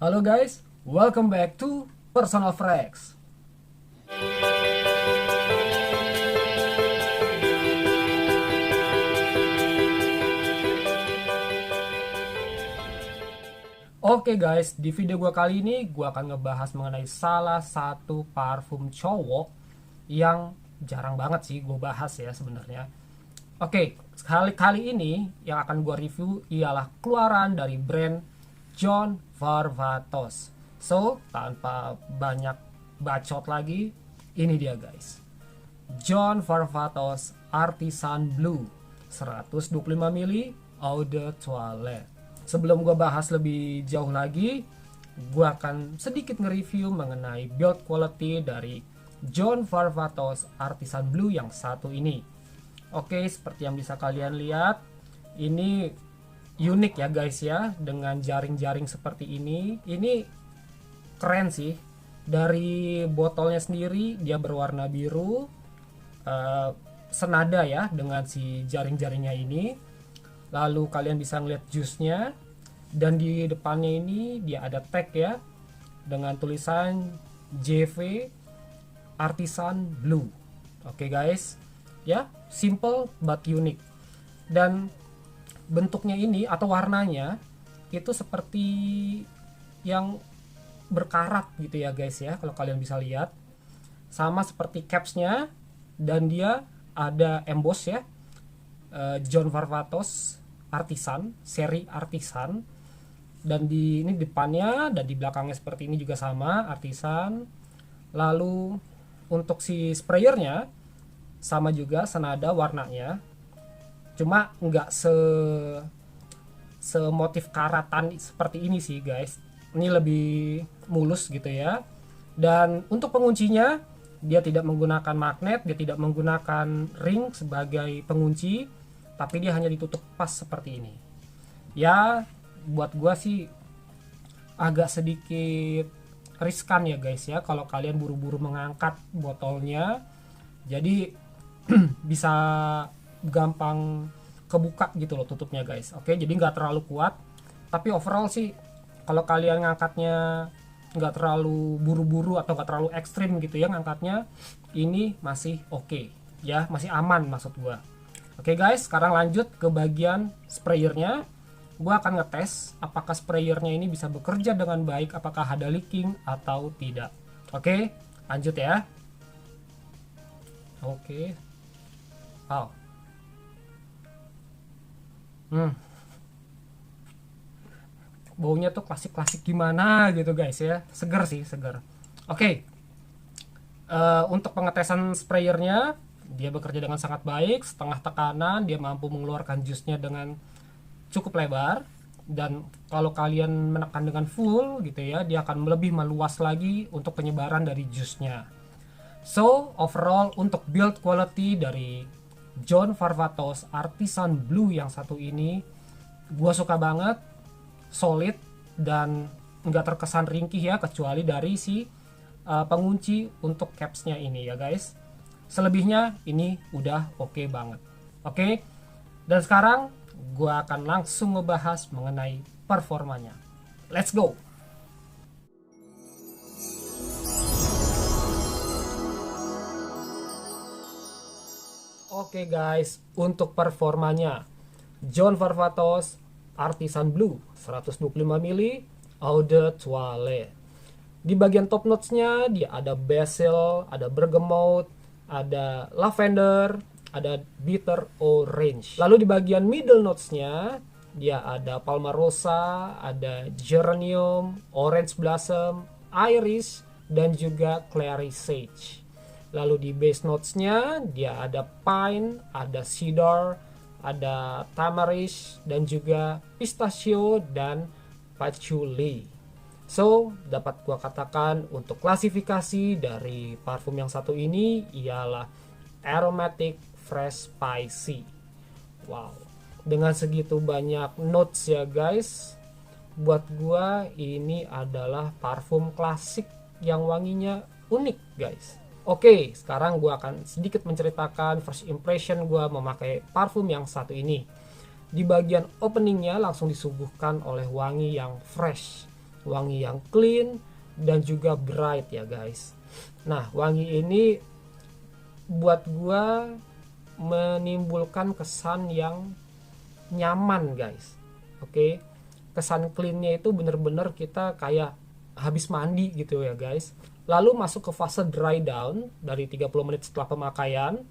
Halo guys, welcome back to Personal Frags. Oke guys, di video gua kali ini gua akan ngebahas mengenai salah satu parfum cowok yang jarang banget sih gue bahas ya sebenarnya. Oke, kali ini yang akan gua review ialah keluaran dari brand John Varvatos. So, tanpa banyak bacot lagi, ini dia guys. John Varvatos Artisan Blue 125 ml Eau de Toilette. Sebelum gue bahas lebih jauh lagi, gue akan sedikit nge-review mengenai build quality dari John Varvatos Artisan Blue yang satu ini. Oke, seperti yang bisa kalian lihat, ini unik ya guys ya, dengan jaring-jaring seperti ini. Ini keren sih. Dari botolnya sendiri dia berwarna biru, senada ya dengan si jaring-jaringnya ini. Lalu kalian bisa ngeliat jusnya, dan di depannya ini dia ada tag ya dengan tulisan JV Artisan Blue. Oke guys, ya simple but unique. Dan bentuknya ini atau warnanya itu seperti yang berkarat gitu ya guys ya, kalau kalian bisa lihat. Sama seperti capsnya, dan dia ada emboss ya, John Varvatos Artisan, seri Artisan. Dan di ini depannya dan di belakangnya seperti ini juga sama Artisan. Lalu untuk si sprayernya sama juga, senada warnanya, cuma nggak semotif karatan seperti ini sih guys. Ini lebih mulus gitu ya. Dan untuk penguncinya, dia tidak menggunakan magnet, dia tidak menggunakan ring sebagai pengunci, tapi dia hanya ditutup pas seperti ini. Ya, buat gua sih agak sedikit riskan ya guys ya, kalau kalian buru-buru mengangkat botolnya. Jadi bisa gampang kebuka gitu loh tutupnya guys. Oke, jadi nggak terlalu kuat, tapi overall sih kalau kalian ngangkatnya nggak terlalu buru-buru atau nggak terlalu ekstrim gitu ya ngangkatnya, ini masih oke ya, masih aman maksud gua. Oke guys, sekarang lanjut ke bagian sprayernya. Gua akan ngetes apakah sprayernya ini bisa bekerja dengan baik, apakah ada leaking atau tidak. Oke, lanjut ya. Oke. Oh. Baunya tuh klasik-klasik gimana gitu guys ya. Seger sih, seger. Oke. Untuk pengetesan sprayernya, dia bekerja dengan sangat baik. Setengah tekanan, dia mampu mengeluarkan jusnya dengan cukup lebar. Dan kalau kalian menekan dengan full gitu ya, dia akan lebih meluas lagi untuk penyebaran dari jusnya. So, overall untuk build quality dari John Varvatos Artisan Blue yang satu ini, gua suka banget, solid, dan nggak terkesan ringkih ya, kecuali dari si pengunci untuk capsnya ini ya guys. Selebihnya ini udah oke banget. Oke, dan sekarang gue akan langsung ngebahas mengenai performanya. Let's go. Oke guys, untuk performanya John Varvatos Artisan Blue 125 ml Eau de Toilette. Di bagian top notesnya dia ada basil, ada bergamot, ada lavender, ada bitter orange. Lalu di bagian middle notesnya dia ada palmarosa, ada geranium, orange blossom, iris, dan juga clary sage. Lalu di base notesnya dia ada pine, ada cedar, ada tamarisk, dan juga pistachio dan patchouli. So, dapat gua katakan untuk klasifikasi dari parfum yang satu ini ialah aromatic fresh spicy. Wow, dengan segitu banyak notes ya guys, buat gua ini adalah parfum klasik yang wanginya unik guys. Oke, sekarang gua akan sedikit menceritakan first impression gua memakai parfum yang satu ini. Di bagian openingnya langsung disuguhkan oleh wangi yang fresh, wangi yang clean, dan juga bright ya guys. Nah, wangi ini buat gua menimbulkan kesan yang nyaman guys. Oke, kesan cleannya itu bener-bener kita kayak habis mandi gitu ya guys. Lalu masuk ke fase dry down dari 30 menit setelah pemakaian,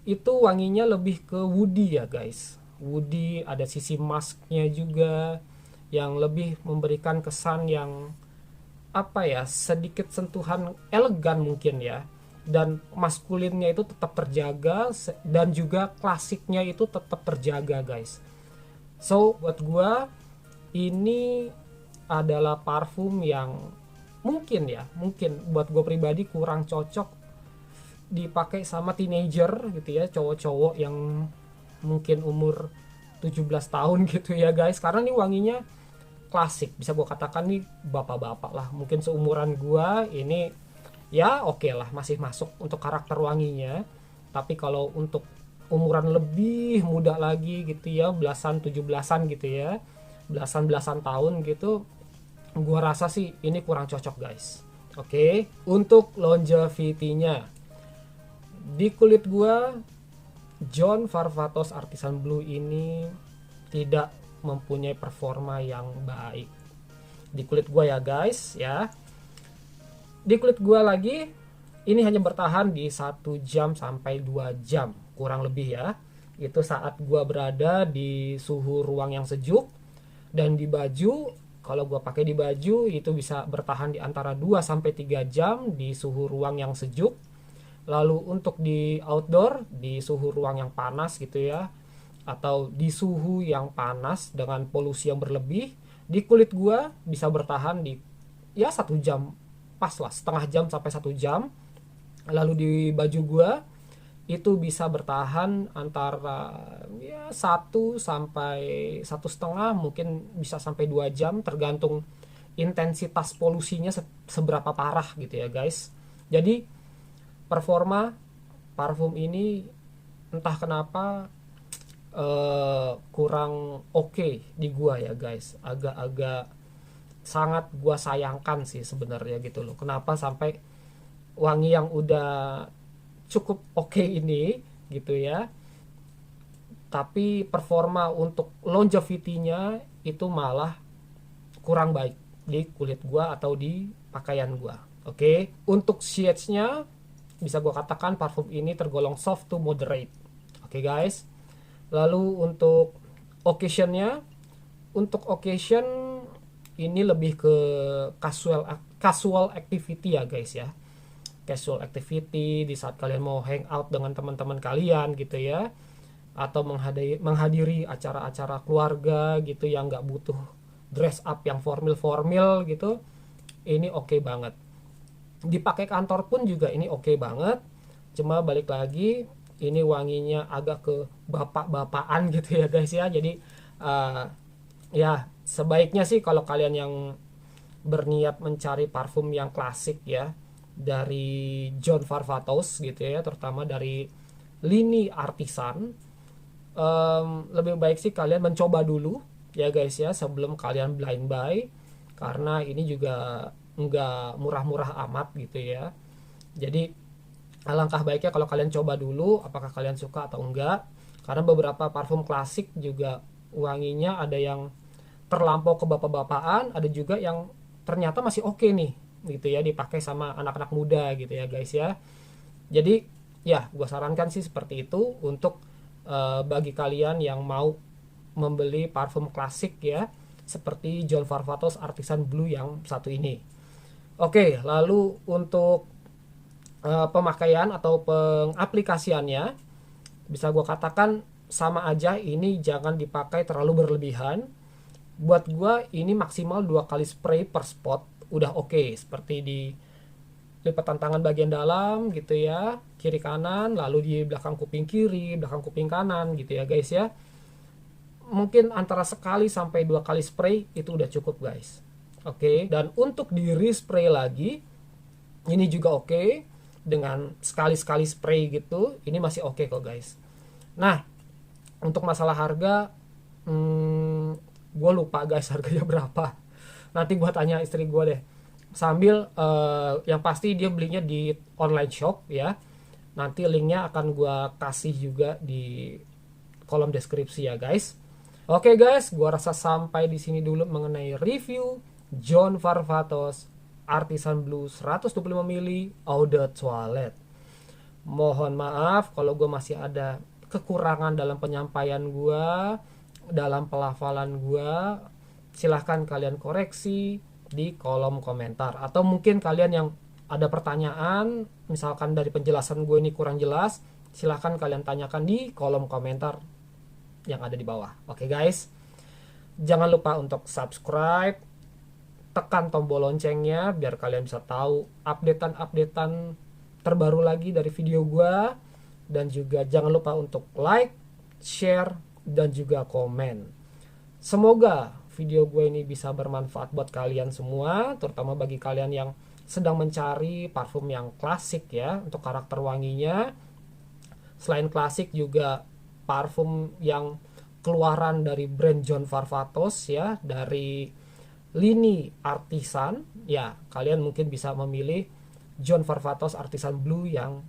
itu wanginya lebih ke woody ya guys. Woody, ada sisi musknya juga yang lebih memberikan kesan yang apa ya, sedikit sentuhan elegan mungkin ya, dan maskulinnya itu tetap terjaga dan juga klasiknya itu tetap terjaga guys. So buat gua ini adalah parfum yang mungkin buat gue pribadi kurang cocok dipakai sama teenager gitu ya, cowok-cowok yang mungkin umur 17 tahun gitu ya guys, karena nih wanginya klasik, bisa gue katakan nih bapak-bapak lah, mungkin seumuran gue ini ya oke lah, masih masuk untuk karakter wanginya. Tapi kalau untuk umuran lebih muda lagi gitu ya, belasan 17-an gitu ya, belasan tahun gitu, gua rasa sih ini kurang cocok guys. Oke, untuk longevity-nya di kulit gua, John Varvatos Artisan Blue ini tidak mempunyai performa yang baik di kulit gua ya guys ya. Di kulit gua lagi ini hanya bertahan di 1 jam sampai 2 jam kurang lebih ya. Itu saat gua berada di suhu ruang yang sejuk. Dan di baju, kalau gue pakai di baju itu bisa bertahan di antara 2 sampai 3 jam di suhu ruang yang sejuk. Lalu untuk di outdoor, di suhu ruang yang panas gitu ya, atau di suhu yang panas dengan polusi yang berlebih, di kulit gue bisa bertahan di ya 1 jam pas lah, setengah jam sampai 1 jam. Lalu di baju gue itu bisa bertahan antara ya 1 sampai 1,5, mungkin bisa sampai 2 jam tergantung intensitas polusinya seberapa parah gitu ya guys. Jadi performa parfum ini entah kenapa kurang oke di gua ya guys, agak-agak sangat gua sayangkan sih sebenarnya gitu loh, kenapa sampai wangi yang udah cukup oke ini gitu ya, tapi performa untuk longevity-nya itu malah kurang baik di kulit gua atau di pakaian gua. Oke, untuk shades-nya bisa gua katakan parfum ini tergolong soft to moderate. Oke guys. Lalu untuk occasion-nya, untuk occasion ini lebih ke casual activity ya guys ya. Casual activity di saat kalian mau hangout dengan teman-teman kalian gitu ya, atau menghadiri acara-acara keluarga gitu yang nggak butuh dress up yang formal gitu, ini oke banget. Dipakai kantor pun juga ini oke banget. Cuma balik lagi, ini wanginya agak ke bapak-bapakan gitu ya guys ya. Jadi ya sebaiknya sih kalau kalian yang berniat mencari parfum yang klasik ya, dari John Varvatos gitu ya, terutama dari lini artisan, lebih baik sih kalian mencoba dulu ya guys ya sebelum kalian blind buy, karena ini juga nggak murah-murah amat gitu ya. Jadi alangkah baiknya kalau kalian coba dulu apakah kalian suka atau enggak, karena beberapa parfum klasik juga wanginya ada yang terlampau ke bapak-bapakan, ada juga yang ternyata masih oke nih gitu ya dipakai sama anak-anak muda gitu ya guys ya. Jadi ya gue sarankan sih seperti itu untuk bagi kalian yang mau membeli parfum klasik ya, seperti John Varvatos Artisan Blue yang satu ini. Oke, lalu untuk pemakaian atau pengaplikasiannya bisa gue katakan sama aja, ini jangan dipakai terlalu berlebihan. Buat gue ini maksimal 2 kali spray per spot udah oke, seperti di lipatan tangan bagian dalam gitu ya, kiri kanan, lalu di belakang kuping kiri, belakang kuping kanan gitu ya guys ya. Mungkin antara sekali sampai 2 kali spray itu udah cukup guys. Oke, dan untuk di respray lagi ini juga oke, dengan sekali-sekali spray gitu ini masih oke kok guys. Nah, untuk masalah harga gue lupa guys harganya berapa. Nanti gue tanya istri gue deh. Sambil yang pasti dia belinya di online shop ya. Nanti linknya akan gue kasih juga di kolom deskripsi ya guys. Oke guys, gue rasa sampai di sini dulu mengenai review John Varvatos Artisan Blue 125 ml Eau de Toilette. Mohon maaf kalau gue masih ada kekurangan dalam penyampaian gue, dalam pelafalan gue. Silahkan kalian koreksi di kolom komentar. Atau mungkin kalian yang ada pertanyaan, misalkan dari penjelasan gue ini kurang jelas, silahkan kalian tanyakan di kolom komentar yang ada di bawah. Oke guys, jangan lupa untuk subscribe, tekan tombol loncengnya biar kalian bisa tahu updatean terbaru lagi dari video gue. Dan juga jangan lupa untuk like, share, dan juga komen. Semoga video gue ini bisa bermanfaat buat kalian semua, terutama bagi kalian yang sedang mencari parfum yang klasik ya untuk karakter wanginya. Selain klasik juga parfum yang keluaran dari brand John Varvatos ya, dari lini artisan ya, kalian mungkin bisa memilih John Varvatos Artisan Blue yang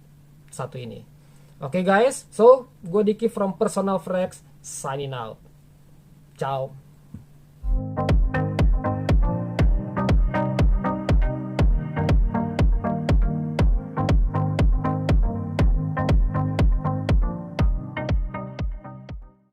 satu ini. Oke guys, so gue Diki from Personal Fragrance signing out. Ciao.